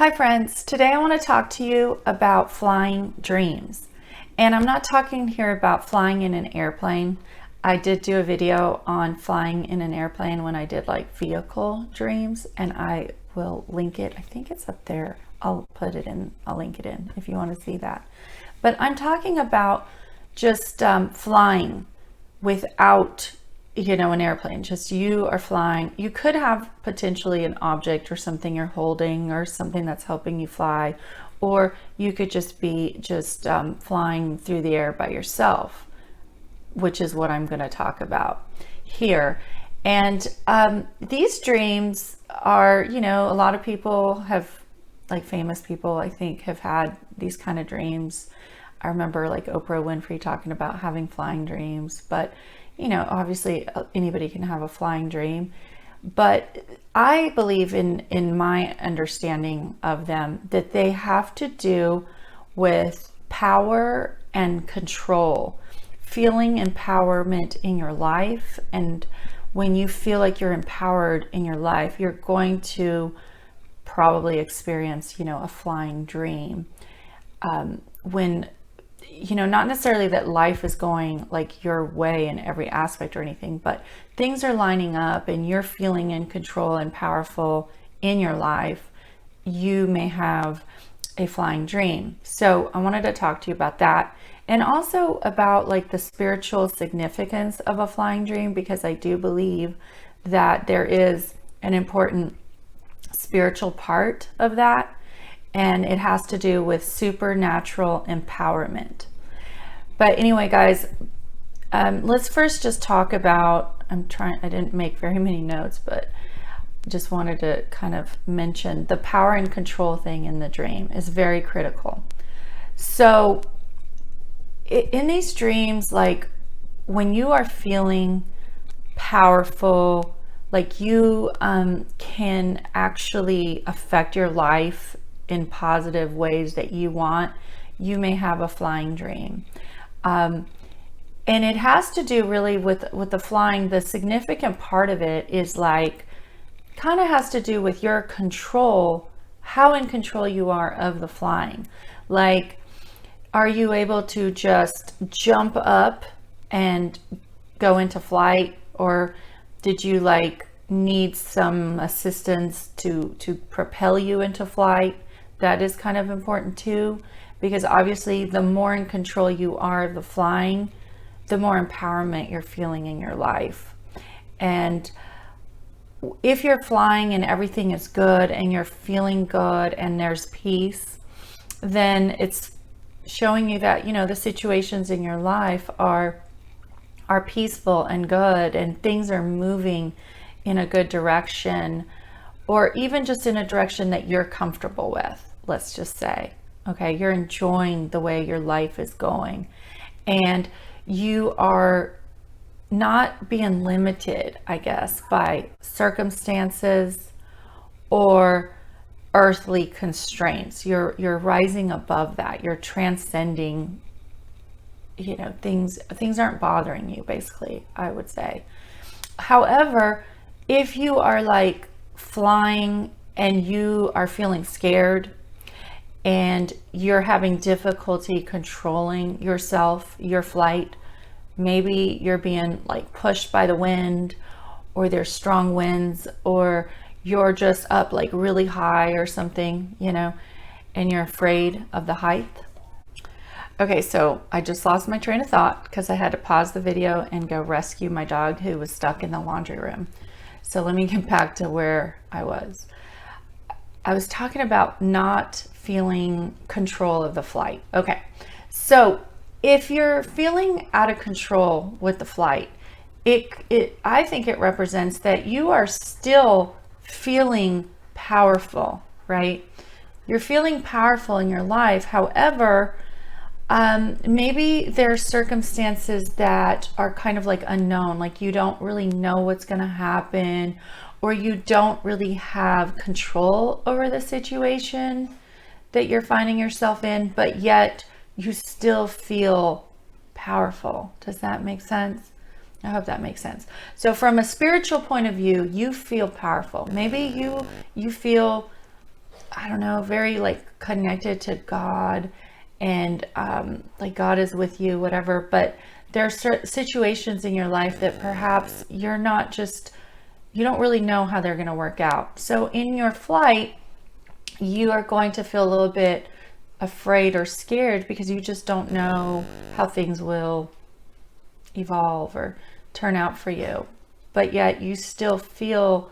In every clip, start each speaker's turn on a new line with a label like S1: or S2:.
S1: Hi friends, today I want to talk to you about flying dreams. And I'm not talking here about flying in an airplane. I did do a video on flying in an airplane when I did like vehicle dreams, and I will link it. I think it's up there. I'll link it in if you want to see that. But I'm talking about just flying without an airplane. Just you are flying. You could have potentially an object or something you're holding or something that's helping you fly, or you could just be flying through the air by yourself, which is what I'm going to talk about here. And these dreams are, a lot of people have, like famous people, I think, have had these kind of dreams. I remember like Oprah Winfrey talking about having flying dreams, but obviously anybody can have a flying dream. But I believe in my understanding of them that they have to do with power and control, feeling empowerment in your life. And when you feel like you're empowered in your life, you're going to probably experience, a flying dream. When not necessarily that life is going like your way in every aspect or anything, but things are lining up and you're feeling in control and powerful in your life, you may have a flying dream. So I wanted to talk to you about that, and also about like the spiritual significance of a flying dream, because I do believe that there is an important spiritual part of that, and it has to do with supernatural empowerment. But anyway, guys, let's first just talk about, I didn't make very many notes, but just wanted to kind of mention the power and control thing in the dream is very critical. So in these dreams, like when you are feeling powerful, like you can actually affect your life in positive ways that you want, you may have a flying dream. And it has to do really with the flying. The significant part of it is like, kind of has to do with your control, how in control you are of the flying. Like, are you able to just jump up and go into flight, or did you like need some assistance to propel you into flight? That is kind of important too, because obviously the more in control you are of the flying, the more empowerment you're feeling in your life. And if you're flying and everything is good and you're feeling good and there's peace, then it's showing you that, the situations in your life are peaceful and good, and things are moving in a good direction, or even just in a direction that you're comfortable with. Let's just say, okay, you're enjoying the way your life is going, and you are not being limited, I guess, by circumstances or earthly constraints. You're rising above that. You're transcending, things aren't bothering you, basically, I would say. However, if you are like flying and you are feeling scared and you're having difficulty controlling yourself, your flight, maybe you're being like pushed by the wind, or there's strong winds, or you're just up like really high or something, and you're afraid of the height. Okay, so I just lost my train of thought because I had to pause the video and go rescue my dog who was stuck in the laundry room. So let me get back to where I was. I was talking about not feeling control of the flight. Okay, so if you're feeling out of control with the flight, I think it represents that you are still feeling powerful, right? You're feeling powerful in your life. However, maybe there's circumstances that are kind of like unknown, like you don't really know what's going to happen, or you don't really have control over the situation that you're finding yourself in, but yet you still feel powerful. Does that make sense? I hope that makes sense. So from a spiritual point of view, you feel powerful. Maybe you feel I don't know, very like connected to God, and like God is with you, whatever. But there are certain situations in your life that perhaps you don't really know how they're going to work out. So in your flight, you are going to feel a little bit afraid or scared because you just don't know how things will evolve or turn out for you. But yet you still feel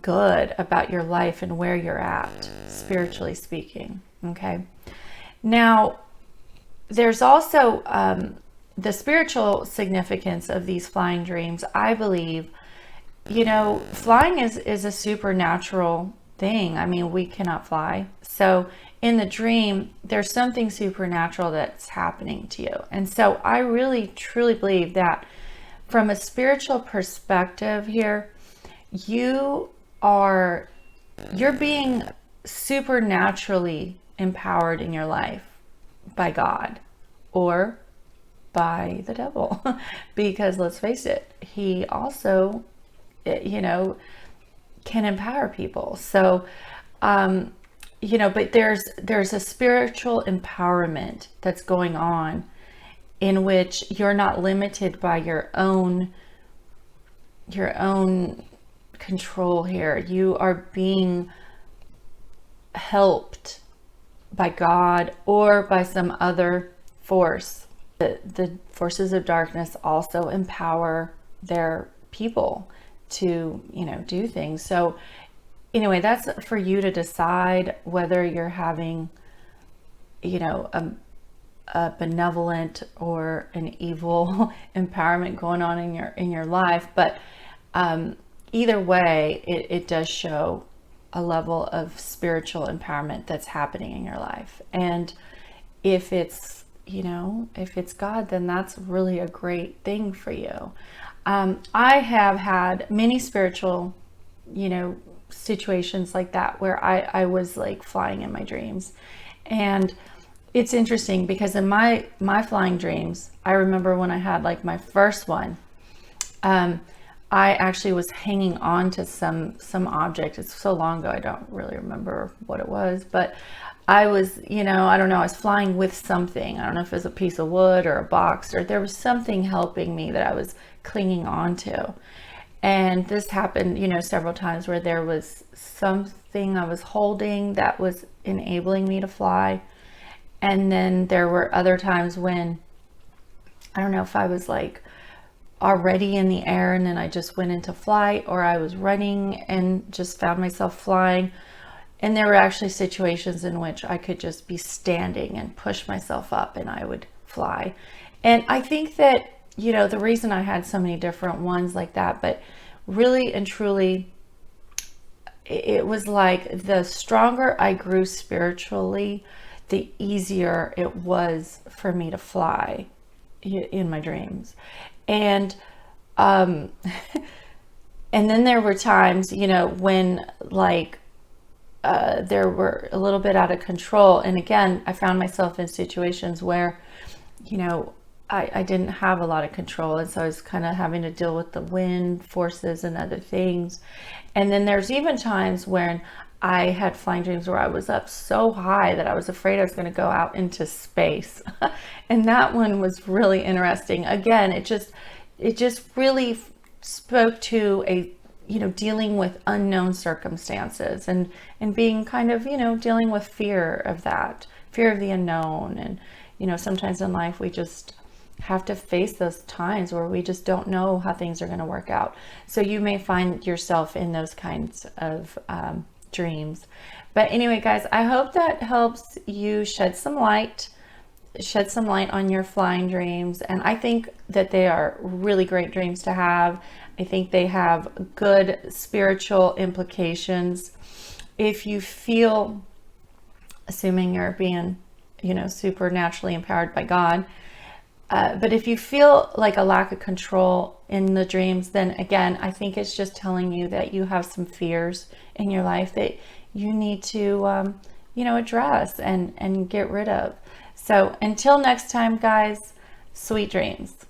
S1: good about your life and where you're at, spiritually speaking. Okay. Now, there's also the spiritual significance of these flying dreams. I believe, flying is a supernatural thing. I mean, we cannot fly. So in the dream, there's something supernatural that's happening to you. And so I really, truly believe that from a spiritual perspective here, you're being supernaturally empowered in your life by God or by the devil. Because let's face it, he also, can empower people. So, but there's a spiritual empowerment that's going on in which you're not limited by your own control here. You are being helped by God or by some other force. The forces of darkness also empower their people to, do things. So anyway, that's for you to decide whether you're having, a benevolent or an evil empowerment going on in your life. But either way, it does show a level of spiritual empowerment that's happening in your life. And if it's God, then that's really a great thing for you. I have had many spiritual, situations like that where I was like flying in my dreams. And it's interesting because in my flying dreams, I remember when I had like my first one, I actually was hanging on to some object. It's so long ago, I don't really remember what it was, but I was, I don't know, I was flying with something. I don't know if it was a piece of wood or a box, or there was something helping me that I was clinging on to. And this happened, several times where there was something I was holding that was enabling me to fly. And then there were other times when, I don't know if I was like already in the air and then I just went into flight, or I was running and just found myself flying. And there were actually situations in which I could just be standing and push myself up and I would fly. And I think that, the reason I had so many different ones like that, but really and truly, it was like the stronger I grew spiritually, the easier it was for me to fly in my dreams. And and then there were times, when like there were a little bit out of control. And again, I found myself in situations where, I didn't have a lot of control. And so I was kind of having to deal with the wind forces and other things. And then there's even times when I had flying dreams where I was up so high that I was afraid I was going to go out into space. And that one was really interesting. Again, it just really spoke to a, dealing with unknown circumstances and being kind of, dealing with fear of that, fear of the unknown. And, sometimes in life we just have to face those times where we just don't know how things are going to work out. So you may find yourself in those kinds of dreams. But anyway, guys, I hope that helps you shed some light on your flying dreams. And I think that they are really great dreams to have. I think they have good spiritual implications. If you feel, assuming you're being, supernaturally empowered by God, but if you feel like a lack of control in the dreams, then again, I think it's just telling you that you have some fears in your life that you need to, address and get rid of. So until next time, guys, sweet dreams.